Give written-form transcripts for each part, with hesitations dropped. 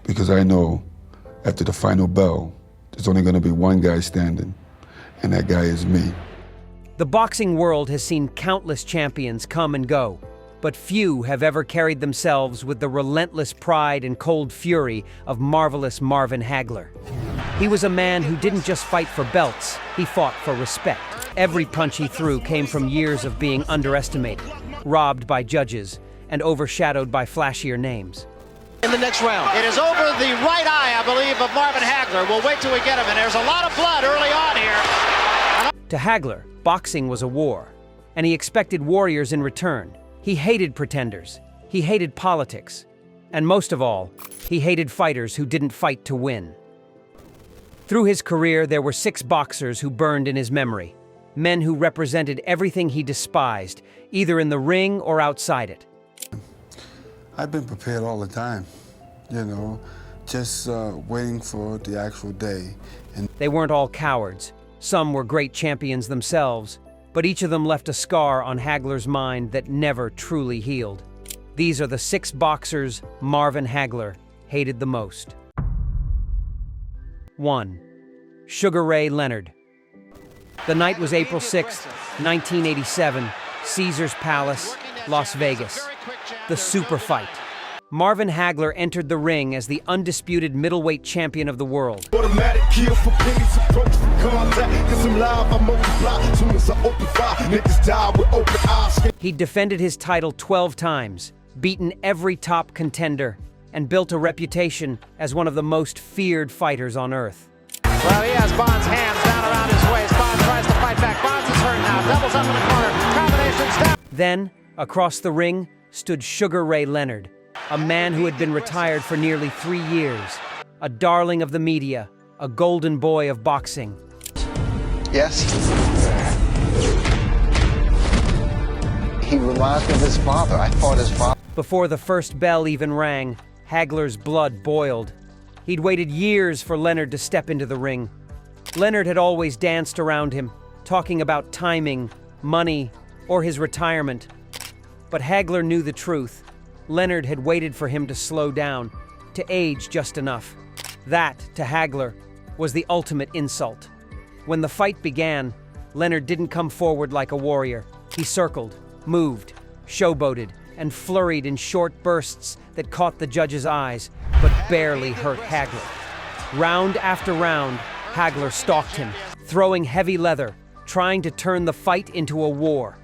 because I know after the final bell, there's only going to be one guy standing, and that guy is me. The boxing world has seen countless champions come and go, but few have ever carried themselves with the relentless pride and cold fury of marvelous Marvin Hagler. He was a man who didn't just fight for belts, he fought for respect. Every punch he threw came from years of being underestimated, robbed by judges, and overshadowed by flashier names. In the next round. It is over the right eye, I believe, of Marvin Hagler. We'll wait till we get him, and there's a lot of blood early on here. To Hagler, boxing was a war, and he expected warriors in return. He hated pretenders, he hated politics, and most of all, he hated fighters who didn't fight to win. Through his career, there were 6 boxers who burned in his memory, men who represented everything he despised, either in the ring or outside it. I've been prepared all the time, you know, just waiting for the actual day. And they weren't all cowards. Some were great champions themselves, but each of them left a scar on Hagler's mind that never truly healed. These are the 6 boxers Marvin Hagler hated the most. 1. Sugar Ray Leonard. The night was April 6, 1987, Caesar's Palace, Las Vegas. The super fight. Marvin Hagler entered the ring as the undisputed middleweight champion of the world. He defended his title 12 times, beaten every top contender, and built a reputation as one of the most feared fighters on earth. Well, he has Bond's hands down around his waist. Bond tries to fight back. Bonds is hurt now. Doubles up in the corner. Combinations down. Then, across the ring, stood Sugar Ray Leonard, a man who had been retired for nearly 3 years, a darling of the media, a golden boy of boxing. Yes. He reminds me of his father. I fought his father. Before the first bell even rang, Hagler's blood boiled. He'd waited years for Leonard to step into the ring. Leonard had always danced around him, talking about timing, money, or his retirement. But Hagler knew the truth. Leonard had waited for him to slow down, to age just enough. That, to Hagler, was the ultimate insult. When the fight began, Leonard didn't come forward like a warrior. He circled, moved, showboated, and flurried in short bursts that caught the judge's eyes, but barely hurt Hagler. Round after round, Hagler stalked him, throwing heavy leather, trying to turn the fight into a war.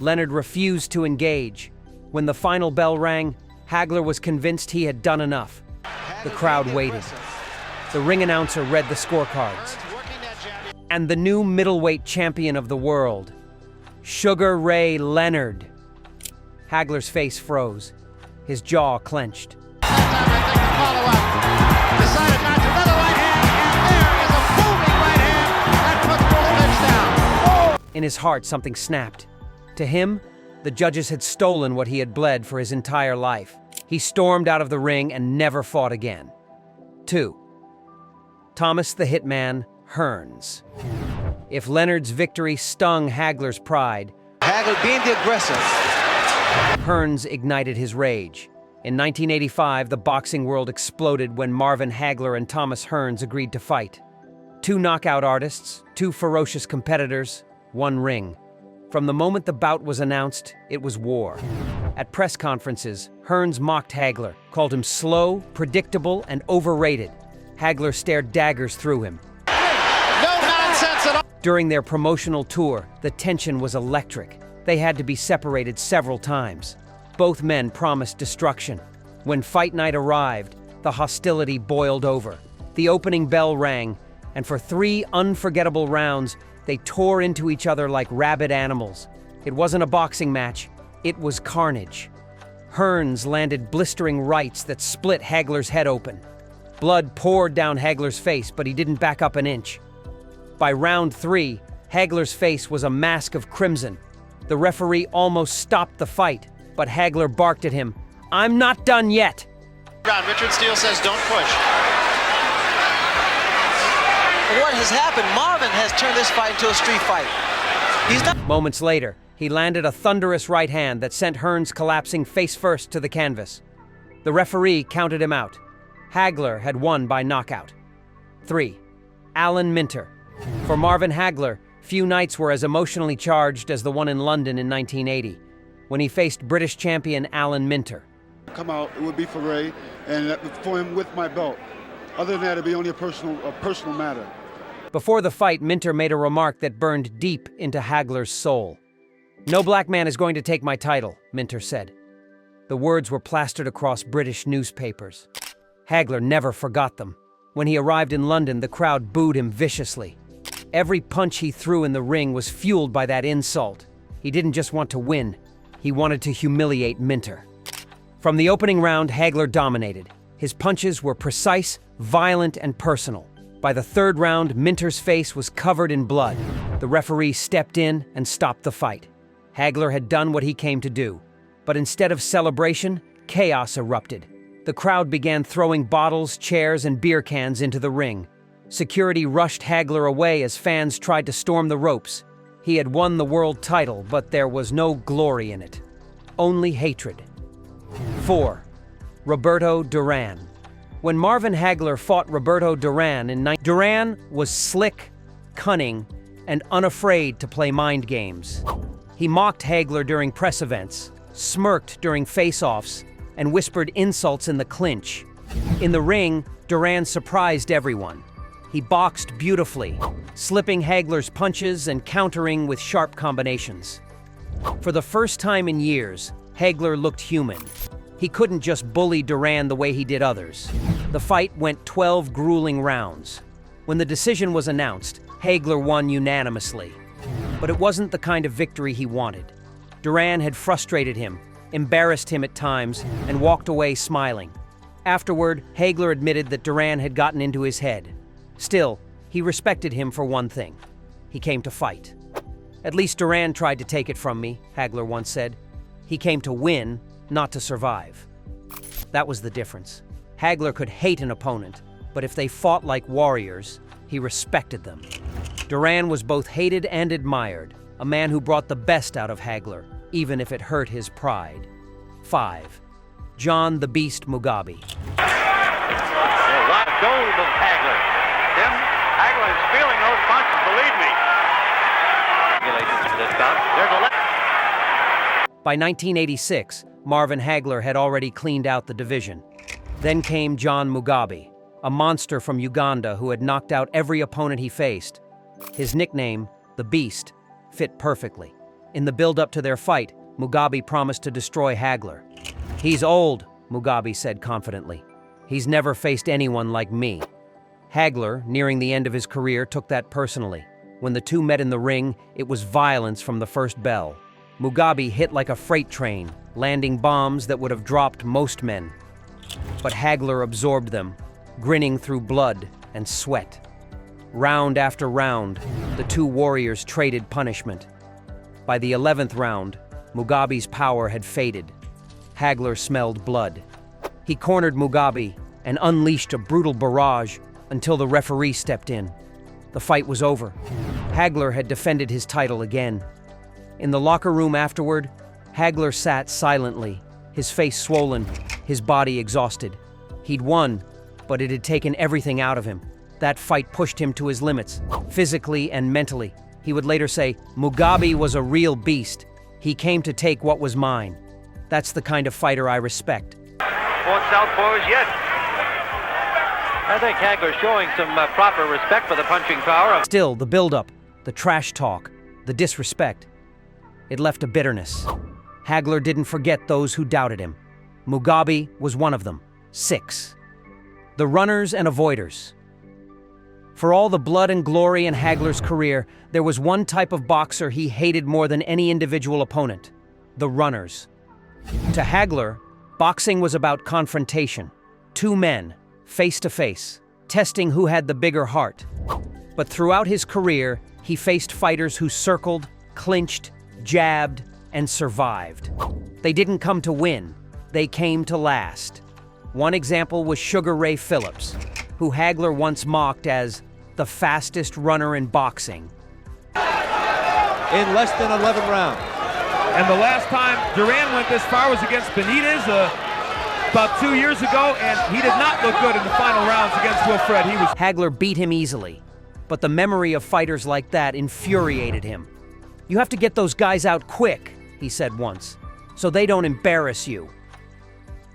Leonard refused to engage. When the final bell rang, Hagler was convinced he had done enough. The crowd waited. The ring announcer read the scorecards. And the new middleweight champion of the world, Sugar Ray Leonard. Hagler's face froze. His jaw clenched. Decided not to. Another right hand, and there is a booming right hand that puts Bullfinch down. In his heart, something snapped. To him, the judges had stolen what he had bled for his entire life. He stormed out of the ring and never fought again. 2. Thomas the Hitman Hearns. If Leonard's victory stung Hagler's pride, Hagler being the aggressor. Hearns ignited his rage. In 1985, the boxing world exploded when Marvin Hagler and Thomas Hearns agreed to fight. 2 knockout artists, 2 ferocious competitors, 1 ring. From the moment the bout was announced, it was war. At press conferences, Hearns mocked Hagler, called him slow, predictable, and overrated. Hagler stared daggers through him. No nonsense at all. During their promotional tour, the tension was electric. They had to be separated several times. Both men promised destruction. When fight night arrived, the hostility boiled over. The opening bell rang, and for 3 unforgettable rounds, they tore into each other like rabid animals. It wasn't a boxing match, it was carnage. Hearns landed blistering rights that split Hagler's head open. Blood poured down Hagler's face, but he didn't back up an inch. By round 3, Hagler's face was a mask of crimson. The referee almost stopped the fight, but Hagler barked at him, "I'm not done yet." Richard Steele says don't push. What has happened? Marvin has turned this fight into a street fight. He's not. Moments later, He landed a thunderous right hand that sent Hearns collapsing face first to the canvas. The referee counted him out. Hagler had won by knockout. 3. Alan Minter. For Marvin Hagler, few nights were as emotionally charged as the one in London in 1980, when he faced British champion Alan Minter. Come out, it would be for Ray, and for him with my belt. Other than that, it'd be only a personal matter. Before the fight, Minter made a remark that burned deep into Hagler's soul. "No black man is going to take my title," Minter said. The words were plastered across British newspapers. Hagler never forgot them. When he arrived in London, the crowd booed him viciously. Every punch he threw in the ring was fueled by that insult. He didn't just want to win, he wanted to humiliate Minter. From the opening round, Hagler dominated. His punches were precise, violent, and personal. By the third round, Minter's face was covered in blood. The referee stepped in and stopped the fight. Hagler had done what he came to do. But instead of celebration, chaos erupted. The crowd began throwing bottles, chairs, and beer cans into the ring. Security rushed Hagler away as fans tried to storm the ropes. He had won the world title, but there was no glory in it. Only hatred. 4. Roberto Duran. When Marvin Hagler fought Roberto Duran Duran was slick, cunning, and unafraid to play mind games. He mocked Hagler during press events, smirked during face-offs, and whispered insults in the clinch. In the ring, Duran surprised everyone. He boxed beautifully, slipping Hagler's punches and countering with sharp combinations. For the first time in years, Hagler looked human. He couldn't just bully Duran the way he did others. The fight went 12 grueling rounds. When the decision was announced, Hagler won unanimously. But it wasn't the kind of victory he wanted. Duran had frustrated him, embarrassed him at times, and walked away smiling. Afterward, Hagler admitted that Duran had gotten into his head. Still, he respected him for one thing. He came to fight. "At least Duran tried to take it from me," Hagler once said. "He came to win, not to survive." That was the difference. Hagler could hate an opponent, but if they fought like warriors, he respected them. Duran was both hated and admired, a man who brought the best out of Hagler, even if it hurt his pride. 5. John the Beast Mugabi. What a gold of Hagler. Tim, Hagler is feeling those punches, believe me. There's a left. By 1986, Marvin Hagler had already cleaned out the division. Then came John Mugabi, a monster from Uganda who had knocked out every opponent he faced. His nickname, the Beast, fit perfectly. In the build-up to their fight, Mugabi promised to destroy Hagler. "He's old," Mugabi said confidently. "He's never faced anyone like me." Hagler, nearing the end of his career, took that personally. When the two met in the ring, it was violence from the first bell. Mugabi hit like a freight train, landing bombs that would have dropped most men. But Hagler absorbed them, grinning through blood and sweat. Round after round, the two warriors traded punishment. By the 11th round, Mugabi's power had faded. Hagler smelled blood. He cornered Mugabi and unleashed a brutal barrage until the referee stepped in. The fight was over. Hagler had defended his title again. In the locker room afterward, Hagler sat silently, his face swollen, his body exhausted. He'd won, but it had taken everything out of him. That fight pushed him to his limits, physically and mentally. He would later say, "Mugabi was a real beast. He came to take what was mine." That's the kind of fighter I respect. Fourth southpaws yet. I think Hagler's showing some proper respect for the punching power of... Still, the build-up, the trash talk, the disrespect, it left a bitterness. Hagler didn't forget those who doubted him. Mugabi was one of them. 6. The runners and avoiders. For all the blood and glory in Hagler's career, there was one type of boxer he hated more than any individual opponent: the runners. To Hagler, boxing was about confrontation. Two men, face to face, testing who had the bigger heart. But throughout his career, he faced fighters who circled, clinched, jabbed, and survived. They didn't come to win, they came to last. One example was Sugar Ray Phillips, who Hagler once mocked as the fastest runner in boxing. In less than 11 rounds, And the last time Duran went this far was against Benitez about 2 years ago, and he did not look good in the final rounds against Wilfred. Hagler beat him easily, but the memory of fighters like that infuriated him. "You have to get those guys out quick," he said once, "so they don't embarrass you."